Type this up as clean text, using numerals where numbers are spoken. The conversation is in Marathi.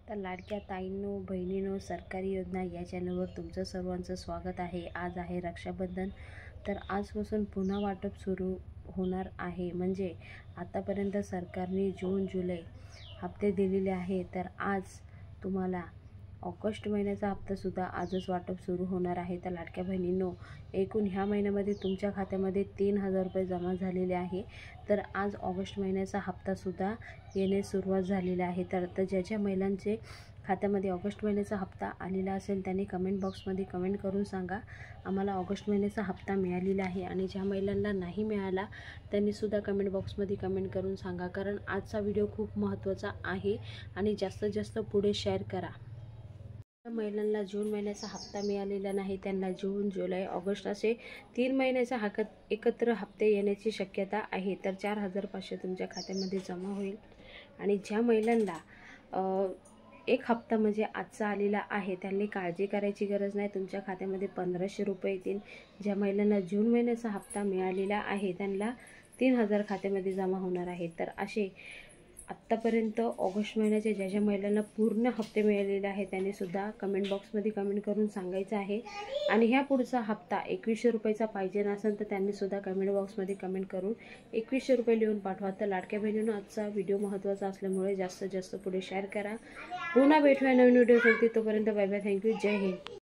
तर लाडक्या ताईंनो, बहिणींनो, सरकारी योजना या चॅनलवर तुमचं सर्वांचं स्वागत आहे। आज आहे रक्षाबंधन। तर आजपासून पुन्हा वाटप सुरू होणार आहे। म्हणजे आतापर्यंत सरकारने जून जुलै हप्ते दिलेले आहे, तर आज तुम्हाला ऑगस्ट महिन्याचा हप्तासुद्धा आजच वाटप सुरू होणार आहे। तर लाडक्या बहिणींनो, एकूण ह्या महिन्यामध्ये तुमच्या खात्यामध्ये 3000 रुपये जमा झालेले आहे। तर आज ऑगस्ट महिन्याचा हप्तासुद्धा येण्यास सुरुवात झालेली आहे। तर ज्याच्या महिलांचे खात्यामध्ये ऑगस्ट महिन्याचा हप्ता आलेला असेल त्यांनी कमेंट बॉक्समध्ये कमेंट करून सांगा, आम्हाला ऑगस्ट महिन्याचा हप्ता मिळालेला आहे। आणि ज्या महिलांना नाही मिळाला त्यांनीसुद्धा कमेंट बॉक्समध्ये कमेंट करून सांगा, कारण आजचा व्हिडिओ खूप महत्त्वाचा आहे आणि जास्तीत जास्त पुढे शेअर करा। महिलांना जून महिन्याचा हप्ता मिळालेला नाही त्यांना जून, जुलै, ऑगस्ट असे 3 महिन्याचा एकत्र हप्ते येण्याची शक्यता आहे। तर 4500 तुमच्या खात्यामध्ये जमा होईल। आणि ज्या महिलांना एक हप्ता म्हणजे आजचा आलेला आहे त्यांनी काळजी करायची गरज नाही, तुमच्या खात्यामध्ये 1500 रुपये येतील। ज्या महिलांना जून महिन्याचा हप्ता मिळालेला आहे त्यांना 3000 खात्यामध्ये जमा होणार आहे। तर असे आत्तापर्यंत ऑगस्ट महिन्याचे ज्या महिलांना पूर्ण हप्ते मिळालेले आहेत त्यांनी सुद्धा कमेंट बॉक्समध्ये कमेंट करून सांगायचं आहे। आणि ह्या पुढचा हप्ता 2100 रुपयाचा पाहिजे नसेल तर त्यांनी सुद्धा कमेंट बॉक्समध्ये कमेंट करून 2100 रुपये लिहून पाठवा। तर लाडक्या बहिणींनो, आजचा व्हिडिओ महत्त्वाचा असल्यामुळे जास्तीत जास्त पुढे शेअर करा। पुन्हा भेटूया नवीन व्हिडिओसाठी, तोपर्यंत बाय बाय, थँक्यू, जय हिंद।